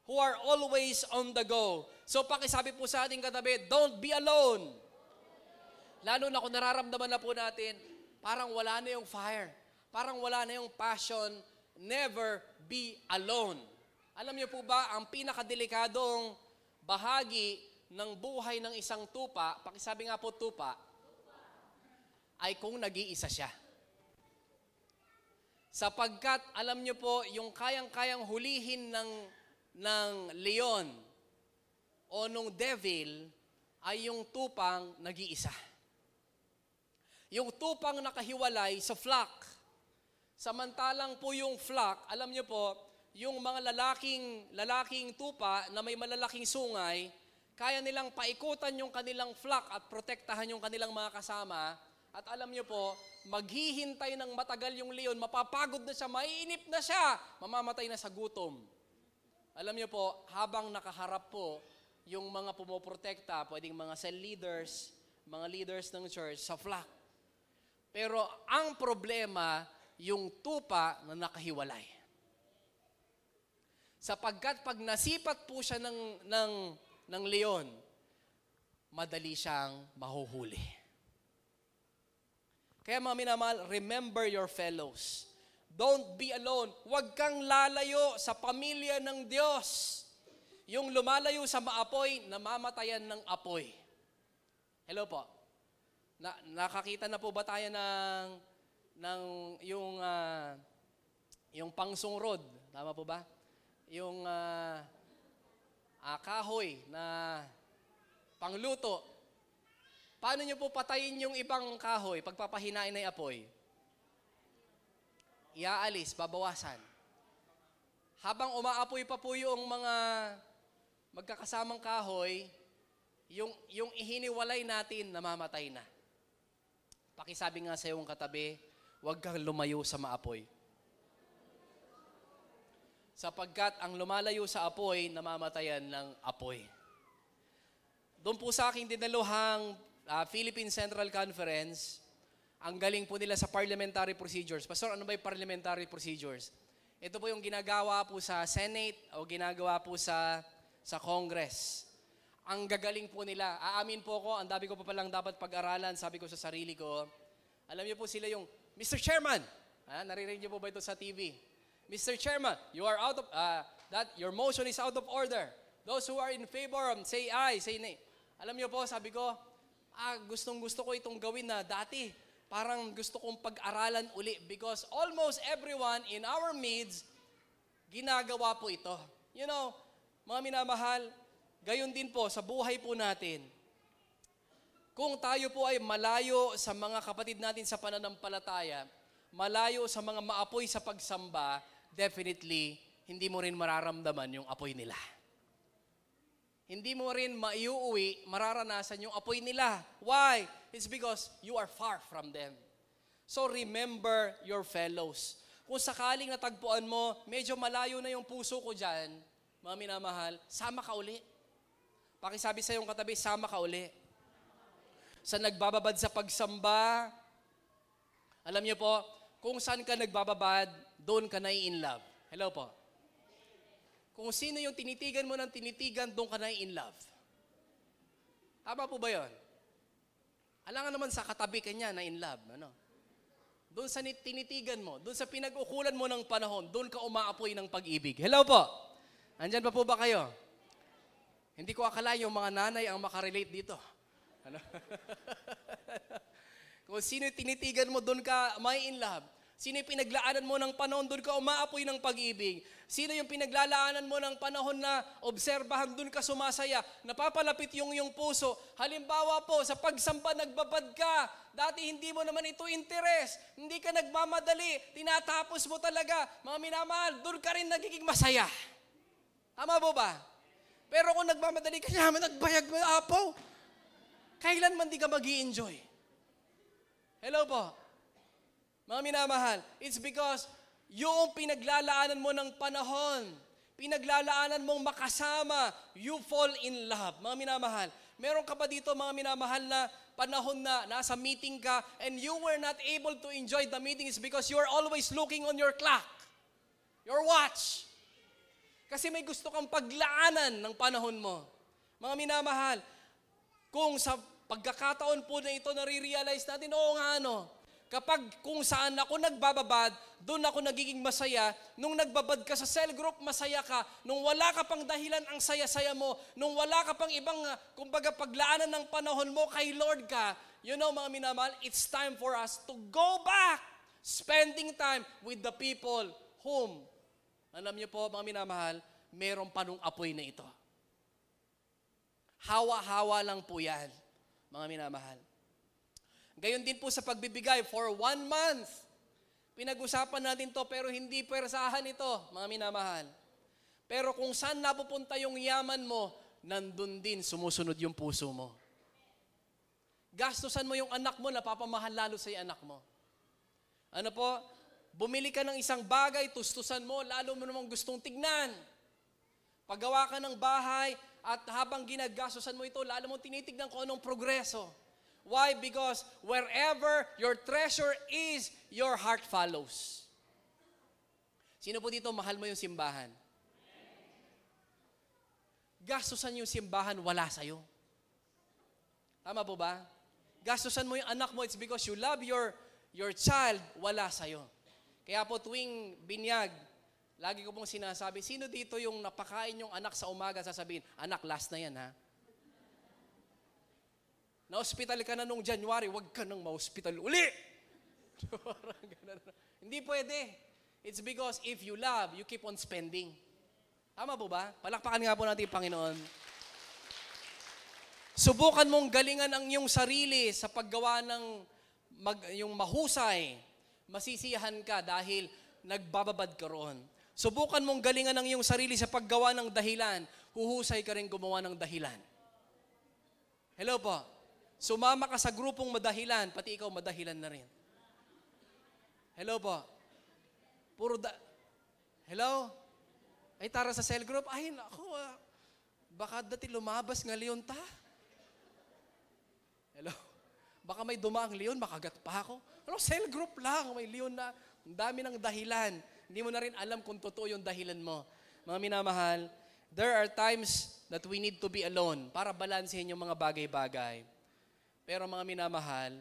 who are always on the go. So pakisabi po sa ating katabi, don't be alone. Lalo na kung nararamdaman na po natin, parang wala na yung fire, parang wala na yung passion, never be alone. Alam niyo po ba, ang pinakadelikadong bahagi ng buhay ng isang tupa, pakisabi nga po tupa, ay kung nag-iisa siya. Sapagkat, alam niyo po, yung kayang-kayang hulihin ng leon o nung devil ay yung tupang nag-iisa. Yung tupang nakahiwalay sa flock. Samantalang po yung flock, alam niyo po, yung mga lalaking tupa na may malalaking sungay, kaya nilang paikutan yung kanilang flock at protektahan yung kanilang mga kasama. At alam niyo po, maghihintay ng matagal yung leon, mapapagod na siya, maiinip na siya, mamamatay na sa gutom. Alam niyo po, habang nakaharap po yung mga pumoprotekta, pwedeng mga cell leaders, mga leaders ng church sa flock. Pero ang problema, yung tupa na nakahiwalay. Sapagkat pag nasipat po siya ng leon, madali siyang mahuhuli. Kaya mga minamahal, remember your fellows. Don't be alone. Huwag kang lalayo sa pamilya ng Diyos. Yung lumalayo sa maapoy, namamatayan ng apoy. Hello po. Nakakita na po ba tayo ng yung pangsungrod? Tama po ba? Yung kahoy na pangluto. Paano nyo po patayin yung ibang kahoy pagpapahinain na apoy? Iaalis, babawasan. Habang umaapoy pa po yung mga magkakasamang kahoy, yung ihiniwalay natin, namamatay na. Pakisabi nga sa iyong katabi, huwag kang lumayo sa maapoy. Sapagkat ang lumalayo sa apoy, namamatayan ng apoy. Doon po sa aking dinaluhang Philippine Central Conference, ang galing po nila sa parliamentary procedures. Pastor, ano ba yung parliamentary procedures? Ito po yung ginagawa po sa Senate o ginagawa po sa Congress. Ang gagaling po nila. Aamin po ko, ang dami ko pa palang dapat pag-aralan, sabi ko sa sarili ko. Alam niyo po sila yung, Mr. Chairman, naririnig niyo po ba ito sa TV? Mr. Chairman, you are out of, your motion is out of order. Those who are in favor, say aye, say nay. Alam niyo po, sabi ko, gustong-gusto ko itong gawin na dati. Parang gusto kong pag-aralan uli because almost everyone in our midst, ginagawa po ito. You know, mga minamahal, gayon din po sa buhay po natin. Kung tayo po ay malayo sa mga kapatid natin sa pananampalataya, malayo sa mga maapoy sa pagsamba, definitely, hindi mo rin mararamdaman yung apoy nila. Hindi mo rin maiuwi, mararanasan yung apoy nila. Why? It's because you are far from them. So remember your fellows. Kung sakaling natagpuan mo, medyo malayo na yung puso ko dyan, mga minamahal, sama ka uli. Pakisabi sa iyong katabi, sama ka uli. Sa nagbababad sa pagsamba, alam niyo po, kung saan ka nagbababad, doon ka na in love. Hello po. Kung sino yung tinitigan mo ng tinitigan, doon ka na in love. Tama po ba yun? Alangan naman sa katabi ka niya na in love. Ano? doon sa tinitigan mo, doon sa pinag-ukulan mo ng panahon, doon ka umaapoy ng pag-ibig. Hello po? Andyan pa po ba kayo? Hindi ko akala yung mga nanay ang makarelate dito. Ano? Kung sino yung tinitigan mo, doon ka may in love. Sino yung pinaglaanan mo ng panahon, doon ka umaapoy ng pag-ibig. Sino yung pinaglalaanan mo ng panahon na obserbahan, doon ka sumasaya, napapalapit yung puso. Halimbawa po, sa pagsamba, nagbabad ka. Dati hindi mo naman ito interes. Hindi ka nagmamadali. Tinatapos mo talaga. Mga minamahal, doon ka rin nagiging masaya. Tama po ba? Pero kung nagmamadali ka naman, nagbayag mo, apo, kailanman di ka mag-i-enjoy. Hello po? Mga minamahal, it's because yung pinaglalaanan mo ng panahon, pinaglalaanan mong makasama, you fall in love. Mga minamahal, meron ka ba dito mga minamahal na panahon na nasa meeting ka and you were not able to enjoy the meeting is because you're always looking on your clock, your watch. Kasi may gusto kang paglaanan ng panahon mo. Mga minamahal, kung sa pagkakataon po na ito nare-realize natin, oo nga kapag kung saan ako nagbababad, doon ako nagiging masaya. Nung nagbabad ka sa cell group, masaya ka. Nung wala ka pang dahilan, ang saya-saya mo. Nung wala ka pang ibang, kumbaga, paglaanan ng panahon mo, kay Lord ka. You know, mga minamahal, it's time for us to go back. Spending time with the people whom, alam niyo po, mga minamahal, meron pa nung apoy na ito. Hawa-hawa lang po yan, mga minamahal. Gayon din po sa pagbibigay for 1 month. Pinag-usapan natin to pero hindi persahan ito, mga minamahal. Pero kung saan napupunta yung yaman mo, nandun din sumusunod yung puso mo. Gastusan mo yung anak mo, napapamahal lalo sa anak mo. Ano po? Bumili ka ng isang bagay, tustusan mo, lalo mo namang gustong tignan. Paggawa ka ng bahay at habang ginagastusan mo ito, lalo mo tinitignan kung anong progreso. Why? Because wherever your treasure is, your heart follows. Sino po dito mahal mo yung simbahan? Gastusan yung simbahan, wala sa'yo. Tama po ba? Gastusan mo yung anak mo, it's because you love your child, wala sa'yo. Kaya po tuwing binyag, lagi ko pong sinasabi, sino dito yung napakain yung anak sa umaga, sasabihin, anak, last na yan ha? Na-hospital ka na nung January, wag ka nang ma-hospital uli. Hindi pwede. It's because if you love, you keep on spending. Tama po ba? Palakpakan nga po natin, Panginoon. Subukan mong galingan ang iyong sarili sa paggawa ng yung mahusay. Masisiyahan ka dahil nagbababad ka roon. Subukan mong galingan ang iyong sarili sa paggawa ng dahilan. Huhusay ka rin gumawa ng dahilan. Hello po. Sumama ka sa grupong madahilan, pati ikaw madahilan na rin. Hello po. Hello? Ay, tara sa cell group. Ay, naku, baka dati lumabas nga leon ta. Hello? Baka may dumaang leon, makagat pa ako. Ano, cell group lang, may leon na. Ang dami ng dahilan. Hindi mo na rin alam kung totoo yung dahilan mo. Mga minamahal, there are times that we need to be alone para balansehin yung mga bagay-bagay. Pero mga minamahal,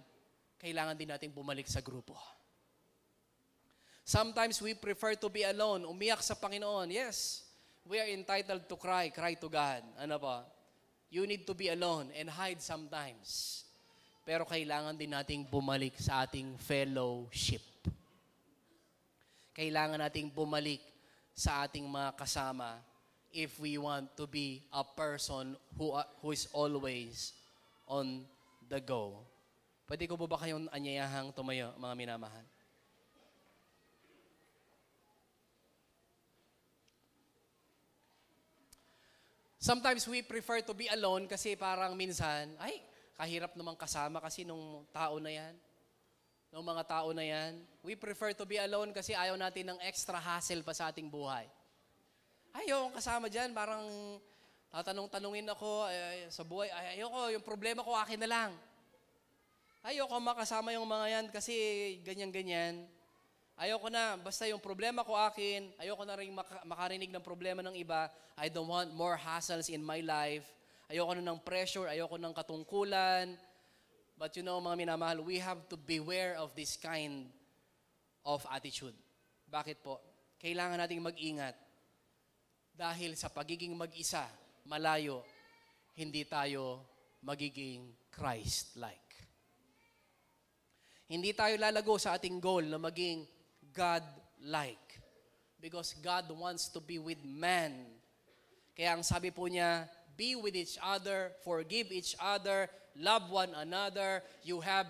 kailangan din natin bumalik sa grupo. Sometimes we prefer to be alone, umiyak sa Panginoon. Yes, we are entitled to cry to God. Ano pa? You need to be alone and hide sometimes. Pero kailangan din nating bumalik sa ating fellowship. Kailangan nating bumalik sa ating mga kasama if we want to be a person who is always on the go. Pwede ko po ba kayong anyayahang tumayo, mga minamahal? Sometimes we prefer to be alone kasi parang minsan, ay, kahirap namang kasama kasi nung tao na yan. Nung mga tao na yan. We prefer to be alone kasi ayaw natin ng extra hassle pa sa ating buhay. Ayaw kasama dyan, parang tatanong-tanungin ako sa buhay, ayoko, yung problema ko akin na lang. Ayoko makasama yung mga yan kasi ganyan-ganyan. Ayoko na, basta yung problema ko akin, ayoko na rin makarinig ng problema ng iba. I don't want more hassles in my life. Ayoko na ng pressure, ayoko ng katungkulan. But you know, mga minamahal, we have to beware of this kind of attitude. Bakit po? Kailangan nating mag-ingat. Dahil sa pagiging mag-isa, malayo, hindi tayo magiging Christ-like. Hindi tayo lalago sa ating goal na maging God-like. Because God wants to be with man. Kaya ang sabi po niya, be with each other, forgive each other, love one another. You have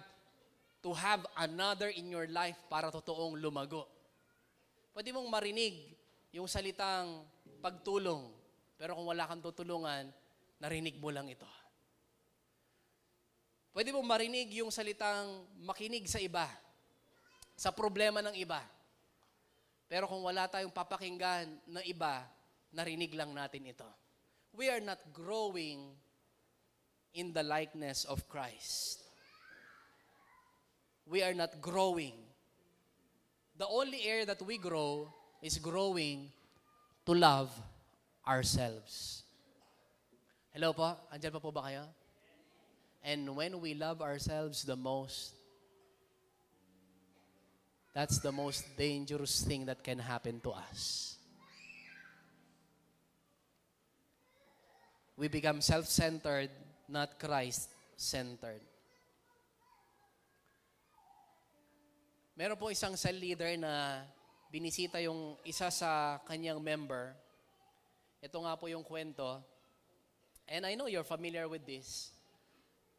to have another in your life para totoong lumago. Pwede mong marinig yung salitang pagtulong, pero kung wala kang tutulungan, narinig mo lang ito. Pwede mong marinig yung salitang makinig sa iba, sa problema ng iba. Pero kung wala tayong papakinggan ng iba, narinig lang natin ito. We are not growing in the likeness of Christ. We are not growing. The only area that we grow is growing to love ourselves. Hello po? Andyan pa po ba kayo? And when we love ourselves the most, that's the most dangerous thing that can happen to us. We become self-centered, not Christ-centered. Meron po isang cell leader na binisita yung isa sa kanyang member. Ito nga po yung kwento. And I know you're familiar with this.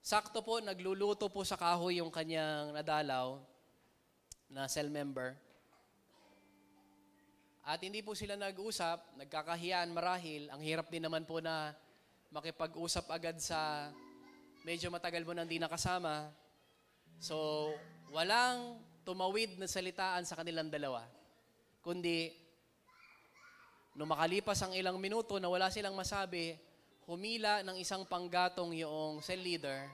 Sakto po, nagluluto po sa kahoy yung kanyang nadalaw na cell member. At hindi po sila nag-usap, nagkakahiyaan marahil. Ang hirap din naman po na makipag-usap agad sa medyo matagal mo nang di nakasama. So, walang tumawid na salitaan sa kanilang dalawa. Kundi, nung makalipas ang ilang minuto na wala silang masabi, humila ng isang panggatong yung cell leader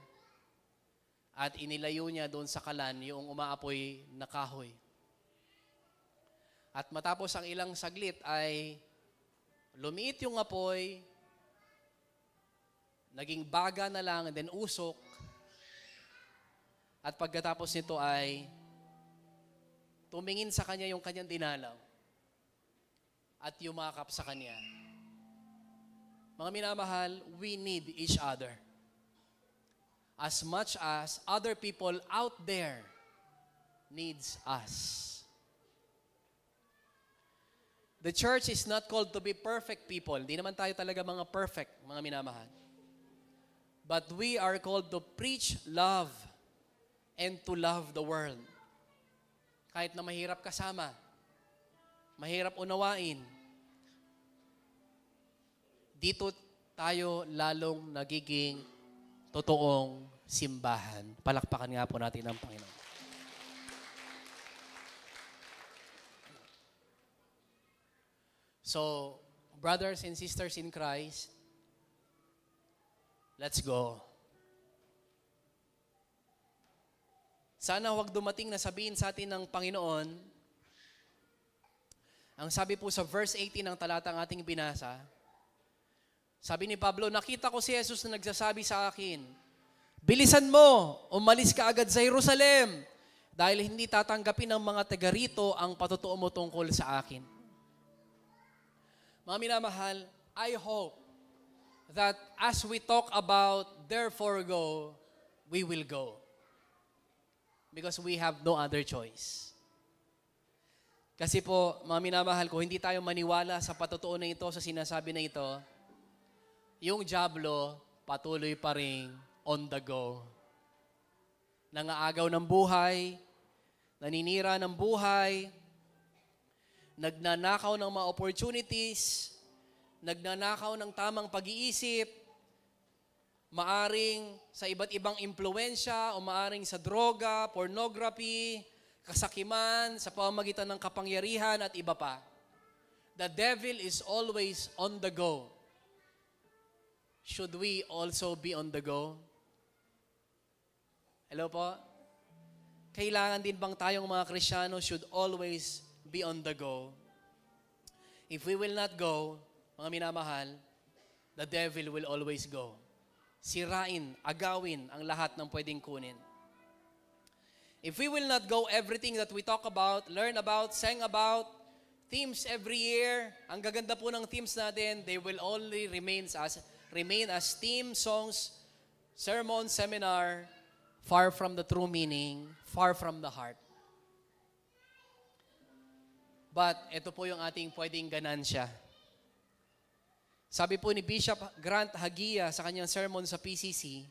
at inilayo niya doon sa kalan yung umaapoy na kahoy. At matapos ang ilang saglit ay lumiit yung apoy, naging baga na lang, and then usok. At pagkatapos nito ay tumingin sa kanya yung kanyang dinalaw at yumakap sa kanya. Mga minamahal, we need each other. As much as other people out there needs us. The church is not called to be perfect people. Hindi naman tayo talaga mga perfect, mga minamahal. But we are called to preach love and to love the world. Kahit na mahirap kasama, mahirap unawain, dito tayo lalong nagiging totoong simbahan. Palakpakan nga po natin ang Panginoon. So, brothers and sisters in Christ, let's go. Sana huwag dumating na sabihin sa atin ng Panginoon, ang sabi po sa verse 18 ng talatang ating binasa, sabi ni Pablo, nakita ko si Jesus na nagsasabi sa akin, bilisan mo, umalis ka agad sa Jerusalem dahil hindi tatanggapin ng mga taga rito ang patutuo mo tungkol sa akin. Mga minamahal, I hope that as we talk about therefore go, we will go. Because we have no other choice. Kasi po, mga minamahal ko, hindi tayo maniwala sa patutuo na ito, sa sinasabi na ito, yung dyablo patuloy pa rin on the go. Nangaagaw ng buhay, naninira ng buhay, nagnanakaw ng mga opportunities, nagnanakaw ng tamang pag-iisip, maaring sa iba't ibang impluensya o maaring sa droga, pornography, kasakiman, sa pamamagitan ng kapangyarihan at iba pa. The devil is always on the go. Should we also be on the go? Hello po? Kailangan din bang tayong mga Kristiyano should always be on the go? If we will not go, mga minamahal, the devil will always go. Sirain, agawin ang lahat ng pwedeng kunin. If we will not go everything that we talk about, learn about, sang about, themes every year, ang gaganda po ng themes natin, they will only remain as theme songs, sermon, seminar, far from the true meaning, far from the heart. But ito po yung ating pwedeng ganansya. Sabi po ni Bishop Grant Hagia sa kanyang sermon sa PCC,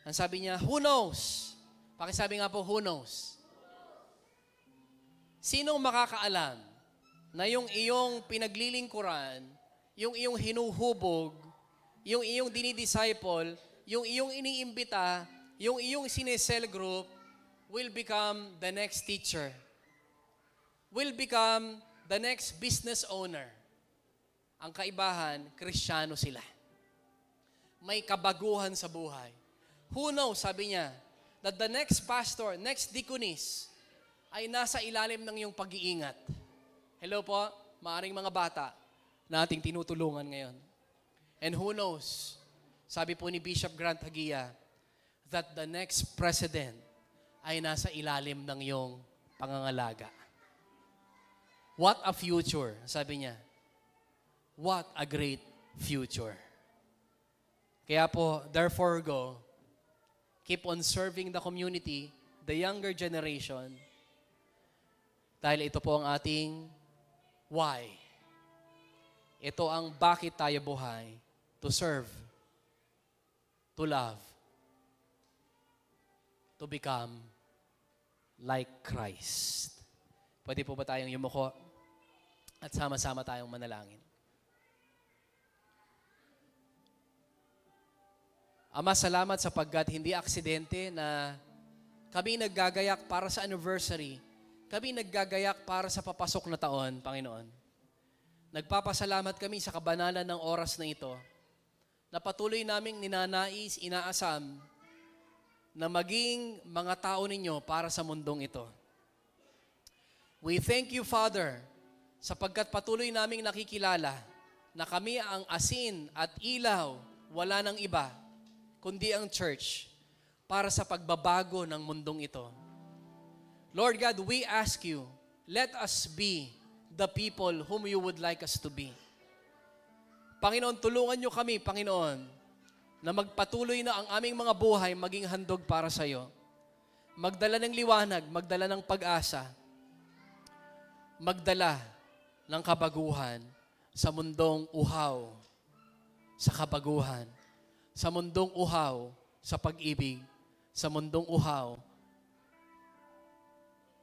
ang sabi niya, who knows? Pakisabi nga po, who knows? Sinong makakaalam na yung iyong pinaglilingkuran, yung iyong hinuhubog, yung iyong dinidisciple, yung iyong iniimbita, yung iyong sinesel group will become the next teacher, will become the next business owner. Ang kaibahan, Kristiyano sila. May kabaguhan sa buhay. Who knows, sabi niya, that the next pastor, next deaconess, ay nasa ilalim ng iyong pag-iingat. Hello po, maaring mga bata na ating tinutulungan ngayon. And who knows, sabi po ni Bishop Grant Hagia, that the next president ay nasa ilalim ng iyong pangangalaga. What a future, sabi niya. What a great future. Kaya po, therefore go, keep on serving the community, the younger generation, dahil ito po ang ating why. Ito ang bakit tayo buhay, to serve, to love, to become like Christ. Pwede po ba tayong yumuko at sama-sama tayong manalangin? Ama, salamat sapagkat hindi aksidente na kami naggagayak para sa anniversary. Kami naggagayak para sa papasok na taon, Panginoon. Nagpapasalamat kami sa kabanalan ng oras na ito na patuloy naming ninanais, inaasam na maging mga tao ninyo para sa mundong ito. We thank you, Father, sapagkat patuloy naming nakikilala na kami ang asin at ilaw, wala nang iba, kundi ang church, para sa pagbabago ng mundong ito. Lord God, we ask you, let us be the people whom you would like us to be. Panginoon, tulungan niyo kami, Panginoon, na magpatuloy na ang aming mga buhay maging handog para sa iyo. Magdala ng liwanag, magdala ng pag-asa, magdala ng kabaguhan sa mundong uhaw, sa kabaguhan, sa mundong uhaw, sa pag-ibig, sa mundong uhaw,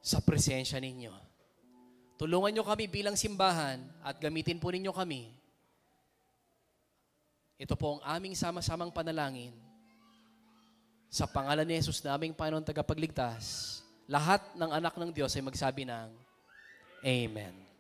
sa presensya ninyo. Tulungan nyo kami bilang simbahan at gamitin po ninyo kami. Ito po ang aming sama-samang panalangin. Sa pangalan ni Jesus na aming Panginoon tagapagligtas, lahat ng anak ng Diyos ay magsabi ng Amen.